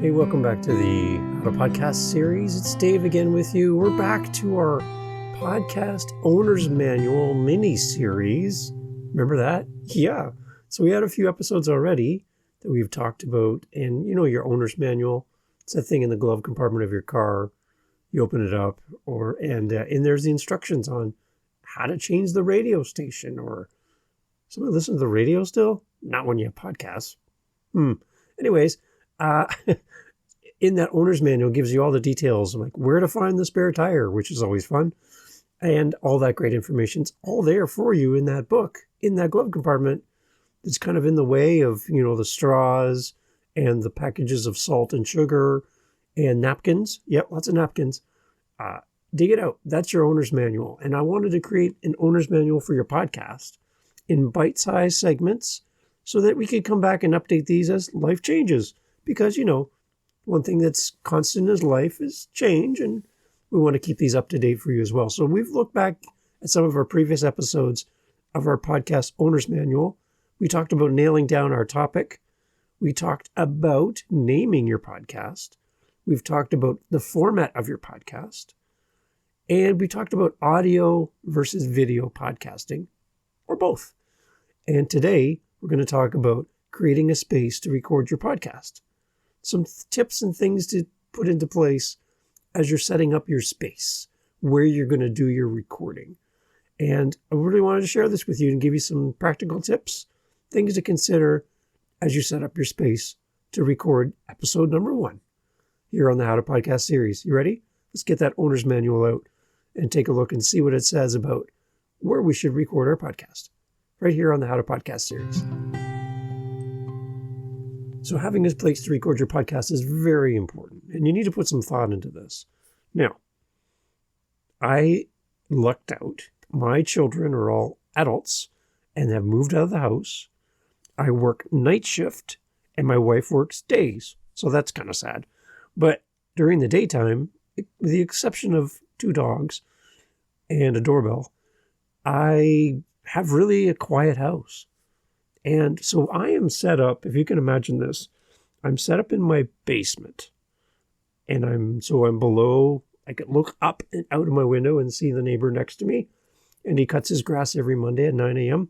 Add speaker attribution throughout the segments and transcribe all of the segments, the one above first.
Speaker 1: Hey, welcome back to the How to Podcast series. It's Dave again with you. We're back to our podcast owner's manual mini-series. Remember that? Yeah. So we had a few episodes already that we've talked about. And you know your owner's manual, it's that thing in the glove compartment of your car. You open it up and there's the instructions on how to change the radio station. Or somebody listen to the radio still? Not when you have podcasts. Anyways, in that owner's manual gives you all the details, like where to find the spare tire, which is always fun, and all that great information's all there for you in that book, in that glove compartment. That's kind of in the way of, the straws and the packages of salt and sugar and napkins. Yep, lots of napkins. Dig it out. That's your owner's manual. And I wanted to create an owner's manual for your podcast in bite-sized segments so that we could come back and update these as life changes. Because, one thing that's constant in life is change, and we want to keep these up to date for you as well. So we've looked back at some of our previous episodes of our podcast owner's manual. We talked about nailing down our topic. We talked about naming your podcast. We've talked about the format of your podcast. And we talked about audio versus video podcasting, or both. And today we're going to talk about creating a space to record your podcast. Some tips and things to put into place as you're setting up your space, where you're going to do your recording. And I really wanted to share this with you and give you some practical tips, things to consider as you set up your space to record episode number 1 here on the How to Podcast series. You ready? Let's get that owner's manual out and take a look and see what it says about where we should record our podcast right here on the How to Podcast series. So having a place to record your podcast is very important, and you need to put some thought into this. Now, I lucked out. My children are all adults and have moved out of the house. I work night shift, and my wife works days, so that's kind of sad. But during the daytime, with the exception of 2 dogs and a doorbell, I have really a quiet house. And so I am set up, if you can imagine this, I'm set up in my basement. And I'm below, I can look up and out of my window and see the neighbor next to me. And he cuts his grass every Monday at 9 a.m.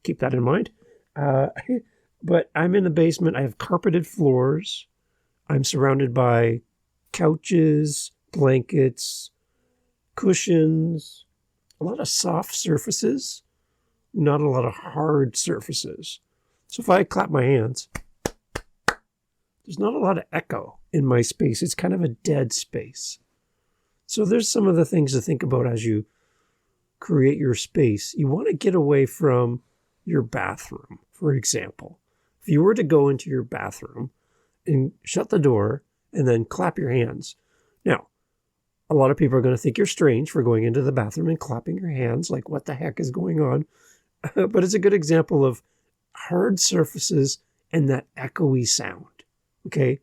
Speaker 1: Keep that in mind. But I'm in the basement. I have carpeted floors. I'm surrounded by couches, blankets, cushions, a lot of soft surfaces. Not a lot of hard surfaces. So if I clap my hands, there's not a lot of echo in my space. It's kind of a dead space. So there's some of the things to think about as you create your space. You want to get away from your bathroom, for example. If you were to go into your bathroom and shut the door and then clap your hands. Now, a lot of people are going to think you're strange for going into the bathroom and clapping your hands, like what the heck is going on? But it's a good example of hard surfaces and that echoey sound, okay?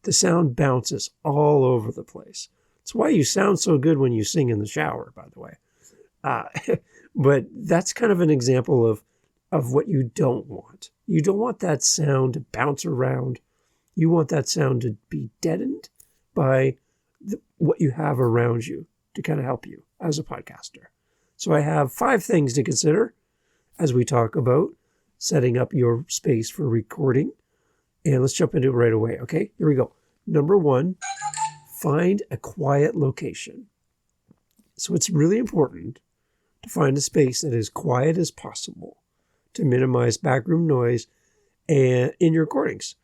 Speaker 1: The sound bounces all over the place. It's why you sound so good when you sing in the shower, by the way. But that's kind of an example of what you don't want. You don't want that sound to bounce around. You want that sound to be deadened by what you have around you to kind of help you as a podcaster. So I have 5 things to consider as we talk about setting up your space for recording. And let's jump into it right away, okay? Here we go. Number 1, find a quiet location. So it's really important to find a space that is quiet as possible to minimize background noise in your recordings.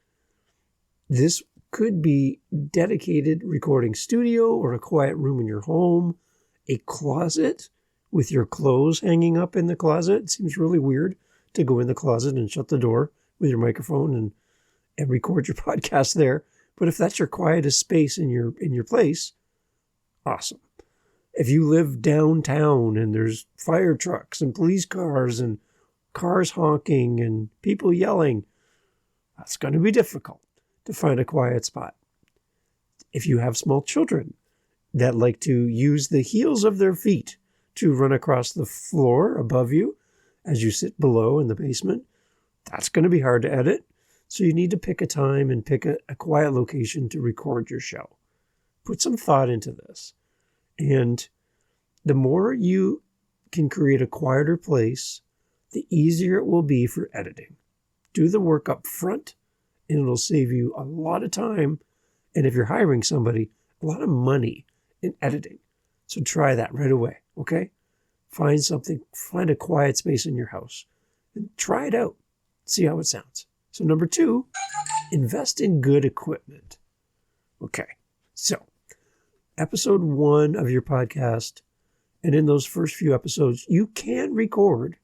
Speaker 1: This could be dedicated recording studio or a quiet room in your home, a closet with your clothes hanging up in the closet. It seems really weird to go in the closet and shut the door with your microphone and record your podcast there. But if that's your quietest space in your place, awesome. If you live downtown and there's fire trucks and police cars and cars honking and people yelling, that's going to be difficult to find a quiet spot. If you have small children that like to use the heels of their feet to run across the floor above you as you sit below in the basement, that's going to be hard to edit. So you need to pick a time and pick a quiet location to record your show. Put some thought into this. And the more you can create a quieter place, the easier it will be for editing. Do the work up front, and it'll save you a lot of time. And if you're hiring somebody, a lot of money in editing. So try that right away, okay? Find a quiet space in your house and try it out. See how it sounds. So number 2, invest in good equipment. Okay, so episode 1 of your podcast, and in those first few episodes, you can record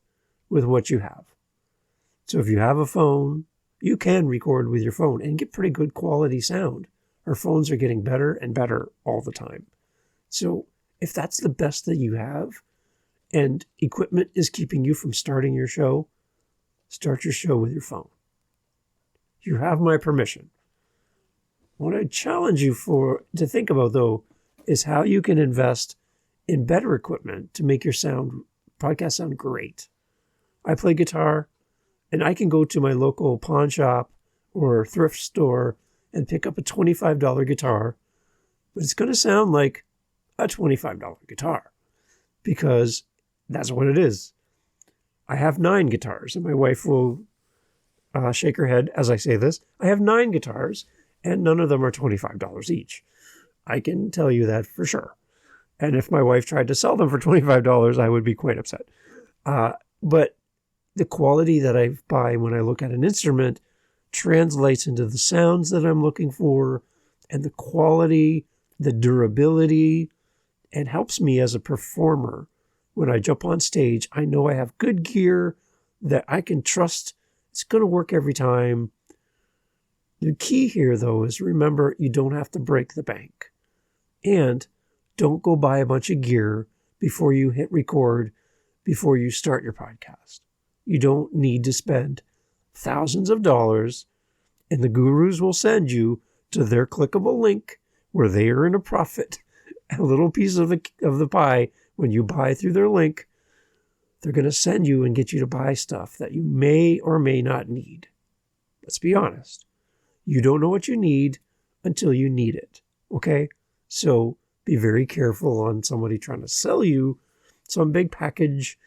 Speaker 1: with what you have. So if you have a phone, you can record with your phone and get pretty good quality sound. Our phones are getting better and better all the time. So if that's the best that you have and equipment is keeping you from starting your show, start your show with your phone. You have my permission. What I challenge you to think about, though, is how you can invest in better equipment to make your podcast sound great. I play guitar, and I can go to my local pawn shop or thrift store and pick up a $25 guitar, but it's going to sound like a $25 guitar because that's what it is. I have 9 guitars, and my wife will shake her head as I say this. I have 9 guitars, and none of them are $25 each. I can tell you that for sure. And if my wife tried to sell them for $25, I would be quite upset. But the quality that I buy when I look at an instrument translates into the sounds that I'm looking for, and the quality, the durability, and helps me as a performer. When I jump on stage, I know I have good gear that I can trust. It's going to work every time. The key here, though, is remember you don't have to break the bank. And don't go buy a bunch of gear before you hit record, before you start your podcast. You don't need to spend thousands of dollars, and the gurus will send you to their clickable link where they earn a profit, a little piece of the pie. When you buy through their link, they're going to send you and get you to buy stuff that you may or may not need. Let's be honest. You don't know what you need until you need it, okay? So be very careful on somebody trying to sell you some big package,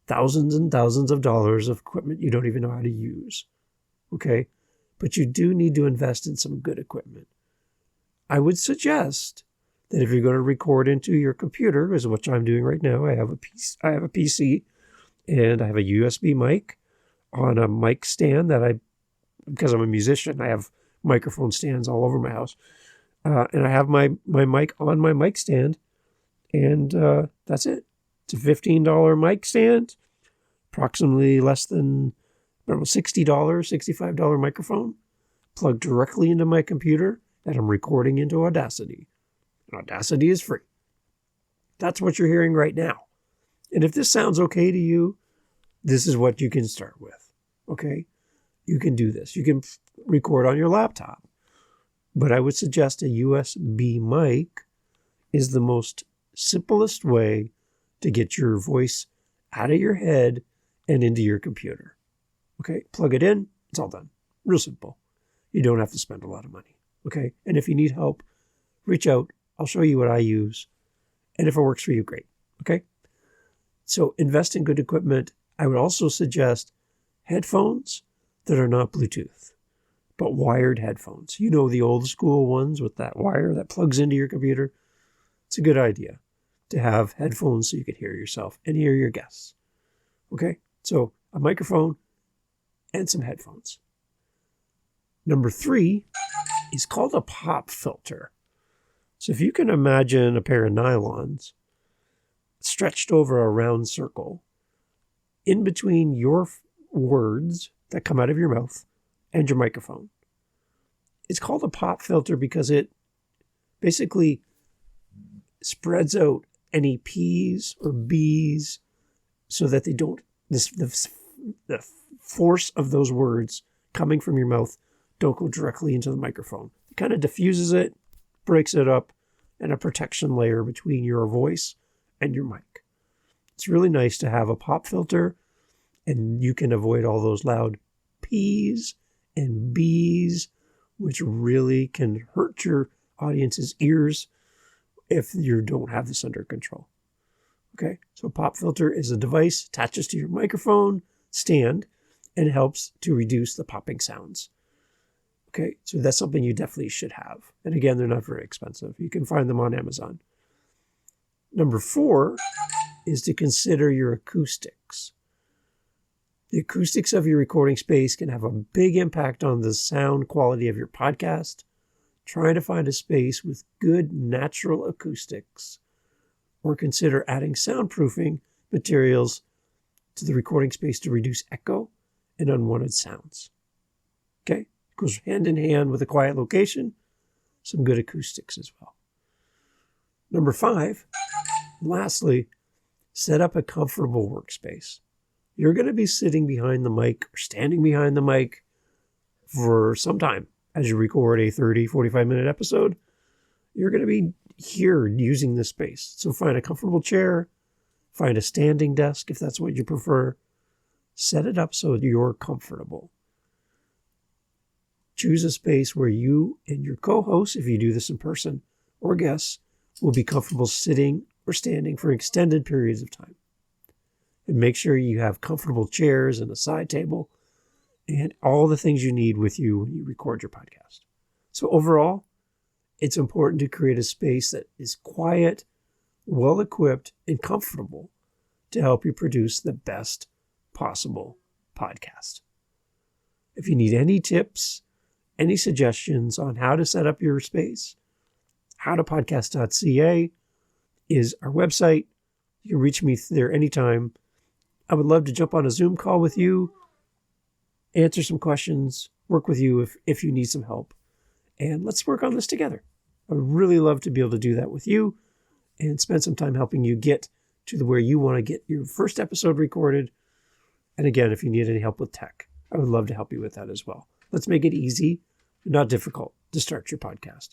Speaker 1: thousands and thousands of dollars of equipment you don't even know how to use, okay? But you do need to invest in some good equipment. I would suggest that if you're going to record into your computer, is what I'm doing right now. I have a PC, and I have a USB mic on a mic stand because I'm a musician, I have microphone stands all over my house. And I have my mic on my mic stand, and that's it. It's a $15 mic stand, approximately less than $60, $65 microphone, plugged directly into my computer, and I'm recording into Audacity. And Audacity is free. That's what you're hearing right now. And if this sounds okay to you, this is what you can start with, okay? You can do this. You can record on your laptop. But I would suggest a USB mic is the most simplest way to get your voice out of your head and into your computer. Okay, plug it in, it's all done. Real simple. You don't have to spend a lot of money. Okay, and if you need help, reach out. I'll show you what I use. And if it works for you, great. Okay, so invest in good equipment. I would also suggest headphones that are not Bluetooth, but wired headphones. You know, the old school ones with that wire that plugs into your computer. It's a good idea to have headphones so you can hear yourself and hear your guests. Okay, so a microphone and some headphones. Number 3 is called a pop filter. So if you can imagine a pair of nylons stretched over a round circle in between your words that come out of your mouth and your microphone. It's called a pop filter because it basically spreads out any P's or B's so that they don't, the force of those words coming from your mouth don't go directly into the microphone. It kind of diffuses it, breaks it up, and a protection layer between your voice and your mic. It's really nice to have a pop filter, and you can avoid all those loud P's and bees, which really can hurt your audience's ears if you don't have this under control. Okay, so a pop filter is a device attaches to your microphone stand and helps to reduce the popping sounds. Okay, so that's something you definitely should have. And again, they're not very expensive. You can find them on Amazon. Number 4 is to consider your acoustics. The acoustics of your recording space can have a big impact on the sound quality of your podcast. Try to find a space with good natural acoustics, or consider adding soundproofing materials to the recording space to reduce echo and unwanted sounds. Okay, it goes hand in hand with a quiet location, some good acoustics as well. Number 5, lastly, set up a comfortable workspace. You're going to be sitting behind the mic or standing behind the mic for some time as you record a 30, 45-minute episode. You're going to be here using this space. So find a comfortable chair, find a standing desk if that's what you prefer. Set it up so you're comfortable. Choose a space where you and your co-host, if you do this in person, or guests, will be comfortable sitting or standing for extended periods of time. And make sure you have comfortable chairs and a side table and all the things you need with you when you record your podcast. So overall, it's important to create a space that is quiet, well-equipped, and comfortable to help you produce the best possible podcast. If you need any tips, any suggestions on how to set up your space, howtopodcast.ca is our website. You can reach me there anytime. I would love to jump on a Zoom call with you, answer some questions, work with you if you need some help. And let's work on this together. I would really love to be able to do that with you and spend some time helping you get to where you want to get your first episode recorded. And again, if you need any help with tech, I would love to help you with that as well. Let's make it easy, not difficult, to start your podcast.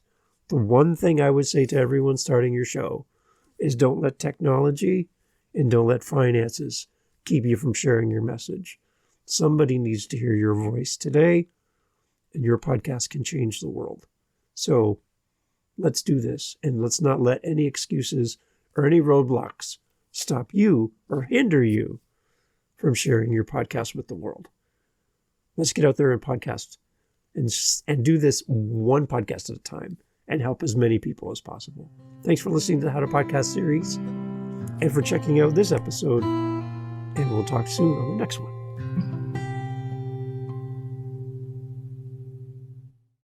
Speaker 1: The one thing I would say to everyone starting your show is don't let technology and don't let finances keep you from sharing your message. Somebody needs to hear your voice today, and your podcast can change the world. So let's do this, and let's not let any excuses or any roadblocks stop you or hinder you from sharing your podcast with the world. Let's get out there and podcast and do this one podcast at a time and help as many people as possible. Thanks for listening to the How to Podcast series and for checking out this episode. And we'll talk soon on the next one.